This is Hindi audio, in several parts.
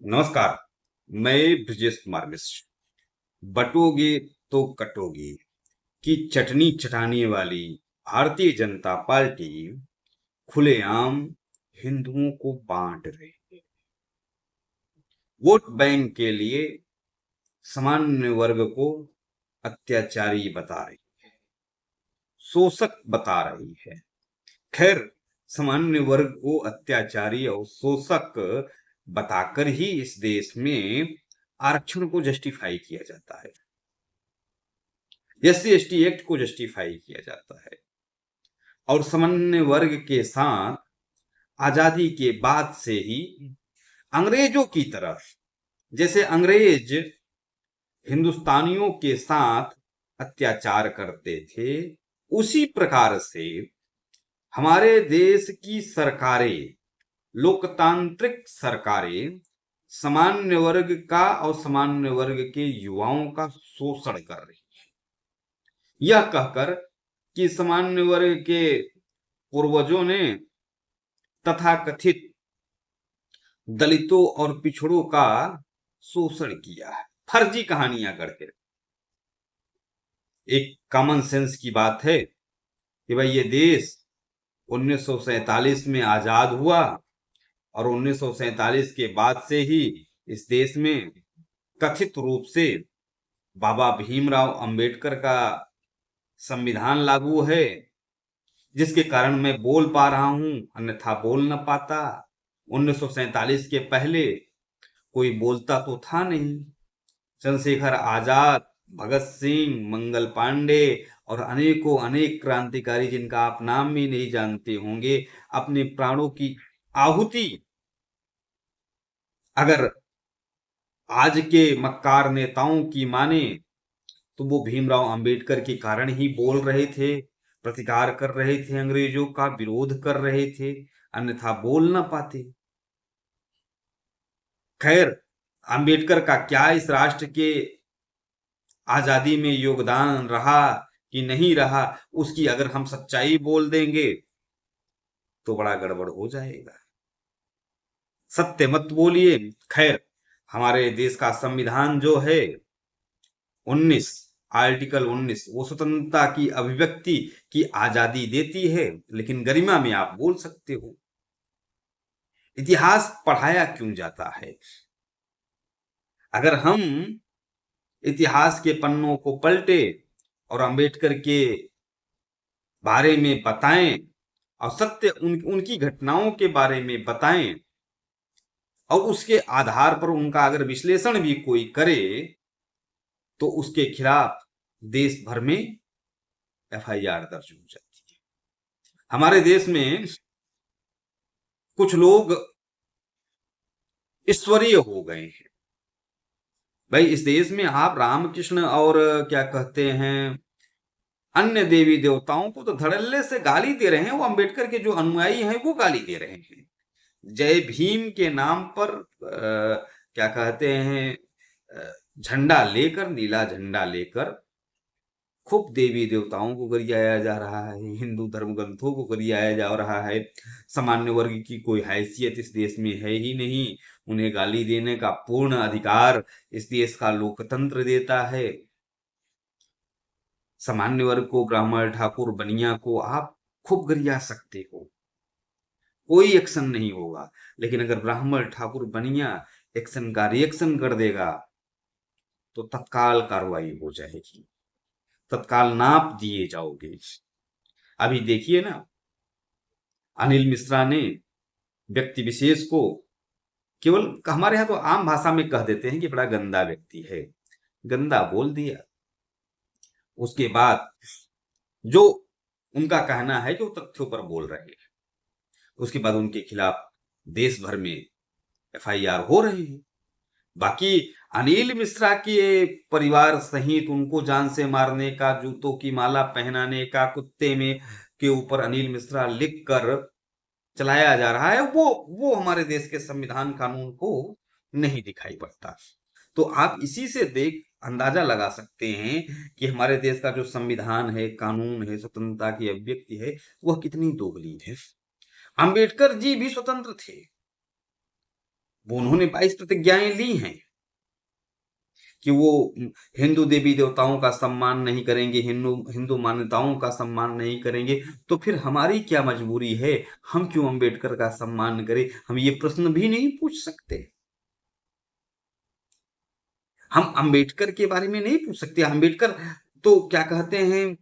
नमस्कार। मैं ब्रजेश कुमार मिश्र। बटोगे तो कटोगे की चटनी चटाने वाली भारतीय जनता पार्टी खुलेआम हिंदुओं को बांट रही है। वोट बैंक के लिए सामान्य वर्ग को अत्याचारी बता रही है, शोषक बता रही है। खैर, सामान्य वर्ग को अत्याचारी और शोषक बताकर ही इस देश में आरक्षण को जस्टिफाई किया जाता है, SC/ST एक्ट को जस्टिफाई किया जाता है। और सामान्य वर्ग के साथ आजादी के बाद से ही अंग्रेजों की तरफ, जैसे अंग्रेज हिंदुस्तानियों के साथ अत्याचार करते थे, उसी प्रकार से हमारे देश की सरकारें, लोकतांत्रिक सरकारें सामान्य वर्ग का और सामान्य वर्ग के युवाओं का शोषण कर रही है, यह कहकर कि सामान्य वर्ग के पूर्वजों ने तथाकथित दलितों और पिछड़ों का शोषण किया है, फर्जी कहानियां गढ़कर। एक कॉमन सेंस की बात है कि भाई ये देश 1947 में आजाद हुआ और 1947 के बाद से ही इस देश में कथित रूप से बाबा भीमराव अंबेडकर का संविधान लागू है, जिसके कारण मैं बोल पा रहा हूं, अन्यथा बोल न पाता। 1947 के पहले कोई बोलता तो था नहीं। चंद्रशेखर आजाद, भगत सिंह, मंगल पांडे और अनेकों अनेक क्रांतिकारी जिनका आप नाम भी नहीं जानते होंगे, अपने प्राणों की आहुति अगर आज के मक्कार नेताओं की माने तो वो भीमराव अंबेडकर के कारण ही बोल रहे थे, प्रतिकार कर रहे थे, अंग्रेजों का विरोध कर रहे थे, अन्यथा बोल ना पाते। खैर, अंबेडकर का क्या इस राष्ट्र के आजादी में योगदान रहा कि नहीं रहा, उसकी अगर हम सच्चाई बोल देंगे तो बड़ा गड़बड़ हो जाएगा। सत्य मत बोलिए। खैर, हमारे देश का संविधान जो है 19, आर्टिकल 19, वो स्वतंत्रता की अभिव्यक्ति की आजादी देती है, लेकिन गरिमा में आप बोल सकते हो। इतिहास पढ़ाया क्यों जाता है? अगर हम इतिहास के पन्नों को पलटे और अंबेडकर के बारे में बताएं और सत्य उनकी घटनाओं के बारे में बताएं और उसके आधार पर उनका अगर विश्लेषण भी कोई करे तो उसके खिलाफ देश भर में FIR दर्ज हो जाती है। हमारे देश में कुछ लोग ईश्वरीय हो गए हैं। भाई, इस देश में आप रामकृष्ण और क्या कहते हैं अन्य देवी देवताओं को तो धड़ल्ले से गाली दे रहे हैं। वो अंबेडकर के जो अनुयायी हैं वो गाली दे रहे हैं। जय भीम के नाम पर क्या कहते हैं झंडा लेकर, नीला झंडा लेकर खूब देवी देवताओं को गरियाया जा रहा है, हिंदू धर्म ग्रंथों को गरियाया जा रहा है। सामान्य वर्ग की कोई हैसियत इस देश में है ही नहीं, उन्हें गाली देने का पूर्ण अधिकार इस देश का लोकतंत्र देता है। सामान्य वर्ग को, ब्राह्मण, ठाकुर, बनिया को आप खूब गरिया सकते हो, कोई एक्शन नहीं होगा। लेकिन अगर ब्राह्मण, ठाकुर, बनिया एक्शन का रिएक्शन कर देगा तो तत्काल कार्रवाई हो जाएगी, तत्काल नाप दिए जाओगे। अभी देखिए ना, अनिल मिश्रा ने व्यक्ति विशेष को केवल, हमारे यहाँ तो आम भाषा में कह देते हैं कि बड़ा गंदा व्यक्ति है, गंदा बोल दिया। उसके बाद जो उनका कहना है कि वो तथ्यों पर बोल रहे हैं, उसके बाद उनके खिलाफ देश भर में FIR हो रहे हैं। बाकी अनिल मिश्रा के परिवार सहित उनको जान से मारने का, जूतों की माला पहनाने का, कुत्ते में के ऊपर अनिल मिश्रा लिख कर चलाया जा रहा है, वो हमारे देश के संविधान कानून को नहीं दिखाई पड़ता। तो आप इसी से देख अंदाजा लगा सकते हैं कि हमारे देश का जो संविधान है, कानून है, स्वतंत्रता की अभिव्यक्ति है, वह कितनी दोगली है। अंबेडकर जी भी स्वतंत्र थे, वो उन्होंने 22 प्रतिज्ञाएं ली हैं कि वो हिंदू देवी देवताओं का सम्मान नहीं करेंगे, हिंदू हिंदू मान्यताओं का सम्मान नहीं करेंगे। तो फिर हमारी क्या मजबूरी है, हम क्यों अंबेडकर का सम्मान करें? हम ये प्रश्न भी नहीं पूछ सकते? हम अंबेडकर के बारे में नहीं पूछ सकते? अंबेडकर तो क्या कहते हैं,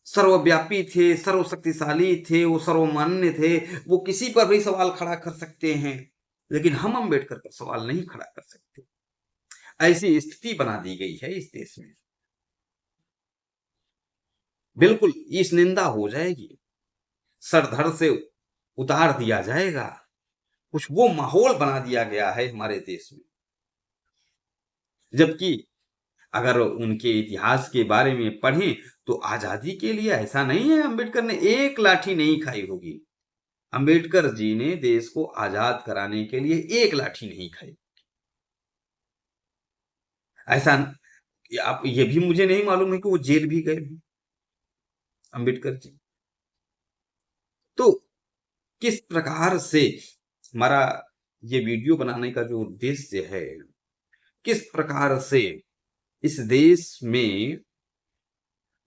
सर्वव्यापी थे, सर्वशक्तिशाली थे, वो सर्वमान्य थे, वो किसी पर भी सवाल खड़ा कर सकते हैं। लेकिन हम अंबेडकर पर सवाल नहीं खड़ा कर सकते। ऐसी स्थिति बना दी गई है इस देश में। बिल्कुल इस निंदा हो जाएगी, सर धड़ से उतार दिया जाएगा। कुछ वो माहौल बना दिया गया है हमारे देश में। जबकि अगर उनके इतिहास के बारे में पढ़ें तो आजादी के लिए ऐसा नहीं है अंबेडकर ने एक लाठी नहीं खाई होगी। अंबेडकर जी ने देश को आजाद कराने के लिए एक लाठी नहीं खाई। ऐसा आप ये भी मुझे नहीं मालूम है कि वो जेल भी गए अंबेडकर जी। तो किस प्रकार से हमारा ये वीडियो बनाने का जो उद्देश्य है, किस प्रकार से इस देश में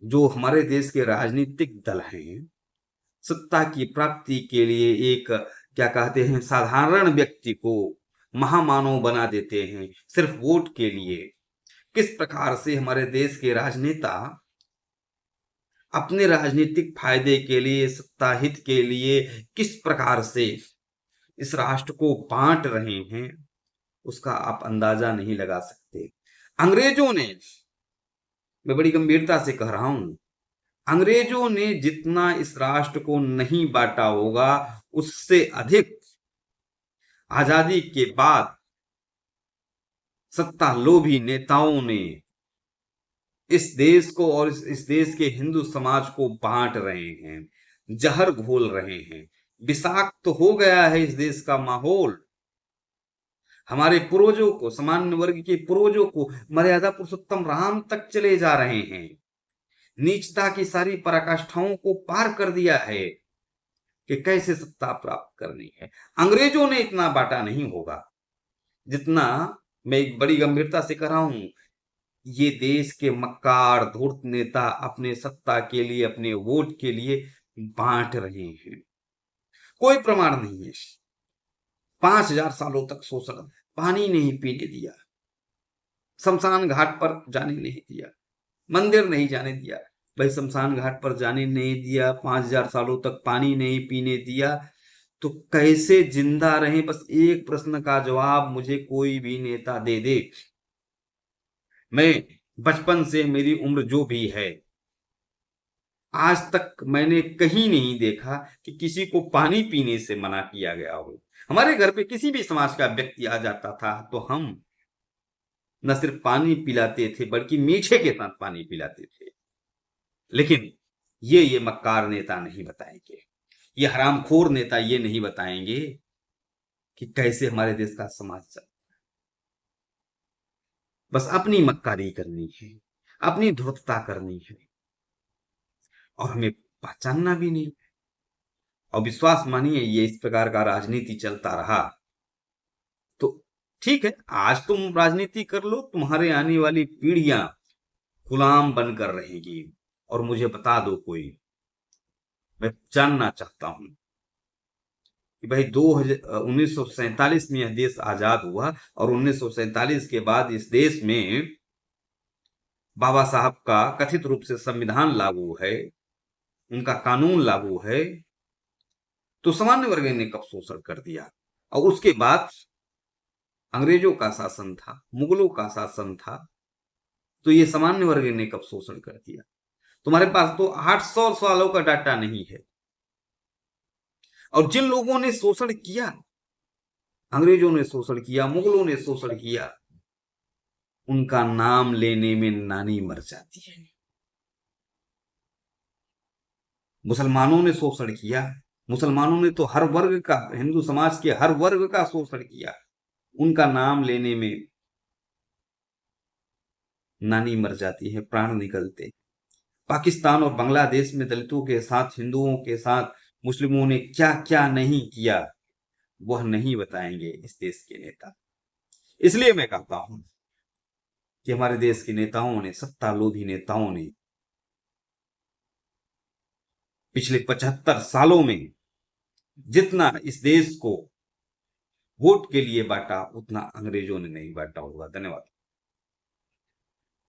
जो हमारे देश के राजनीतिक दल हैं, सत्ता की प्राप्ति के लिए एक क्या कहते हैं साधारण व्यक्ति को महामानव बना देते हैं सिर्फ वोट के लिए। किस प्रकार से हमारे देश के राजनेता अपने राजनीतिक फायदे के लिए, सत्ता हित के लिए किस प्रकार से इस राष्ट्र को बांट रहे हैं, उसका आप अंदाजा नहीं लगा सकते। अंग्रेजों ने, मैं बड़ी गंभीरता से कह रहा हूं, अंग्रेजों ने जितना इस राष्ट्र को नहीं बांटा होगा, उससे अधिक आजादी के बाद सत्ता लोभी नेताओं ने इस देश को और इस देश के हिंदू समाज को बांट रहे हैं, जहर घोल रहे हैं। विषाक्त तो हो गया है इस देश का माहौल। हमारे पूर्वजों को, सामान्य वर्ग के पूर्वजों को मर्यादा पुरुषोत्तम राम तक चले जा रहे हैं। नीचता की सारी पराकाष्ठाओं को पार कर दिया है कि कैसे सत्ता प्राप्त करनी है। अंग्रेजों ने इतना बांटा नहीं होगा जितना, मैं एक बड़ी गंभीरता से कह रहा हूं, ये देश के मक्कार धूर्त नेता अपने सत्ता के लिए, अपने वोट के लिए बांट रहे हैं। कोई प्रमाण नहीं है। 5000 सालों तक शोषण, पानी नहीं पीने दिया, शमशान घाट पर जाने नहीं दिया, मंदिर नहीं जाने दिया। भाई शमशान घाट पर जाने नहीं दिया, 5000 सालों तक पानी नहीं पीने दिया, तो कैसे जिंदा रहे? बस एक प्रश्न का जवाब मुझे कोई भी नेता दे दे। मैं बचपन से, मेरी उम्र जो भी है, आज तक मैंने कहीं नहीं देखा कि किसी को पानी पीने से मना किया गया हो। हमारे घर पे किसी भी समाज का व्यक्ति आ जाता था तो हम न सिर्फ पानी पिलाते थे बल्कि मीठे के साथ पानी पिलाते थे। लेकिन ये मक्कार नेता नहीं बताएंगे, ये हरामखोर नेता ये नहीं बताएंगे कि कैसे हमारे देश का समाज चलता है। बस अपनी मक्कारी करनी है, अपनी धूर्तता करनी है, और हमें पहचानना भी नहीं। और विश्वास मानिए, ये इस प्रकार का राजनीति चलता रहा तो ठीक है, आज तुम राजनीति कर लो, तुम्हारे आने वाली पीढ़ियां गुलाम बनकर रहेगी। और मुझे बता दो कोई, मैं जानना चाहता हूं कि भाई 1947 में यह देश आजाद हुआ और 1947 के बाद इस देश में बाबा साहब का कथित रूप से संविधान लागू है, उनका कानून लागू है, तो सामान्य वर्ग ने कब शोषण कर दिया? और उसके बाद अंग्रेजों का शासन था, मुगलों का शासन था, तो ये सामान्य वर्ग ने कब शोषण कर दिया? तुम्हारे पास तो 800 सालों का डाटा नहीं है। और जिन लोगों ने शोषण किया, अंग्रेजों ने शोषण किया, मुगलों ने शोषण किया, उनका नाम लेने में नानी मर जाती है। मुसलमानों ने शोषण किया, मुसलमानों ने तो हर वर्ग का, हिंदू समाज के हर वर्ग का शोषण किया, उनका नाम लेने में नानी मर जाती है, प्राण निकलते। पाकिस्तान और बांग्लादेश में दलितों के साथ, हिंदुओं के साथ मुस्लिमों ने क्या क्या नहीं किया, वह नहीं बताएंगे इस देश के नेता। इसलिए मैं कहता हूं कि हमारे देश के नेताओं ने, सत्ता लोभी नेताओं ने पिछले 75 सालों में जितना इस देश को वोट के लिए बांटा, उतना अंग्रेजों ने नहीं बांटा होगा। धन्यवाद।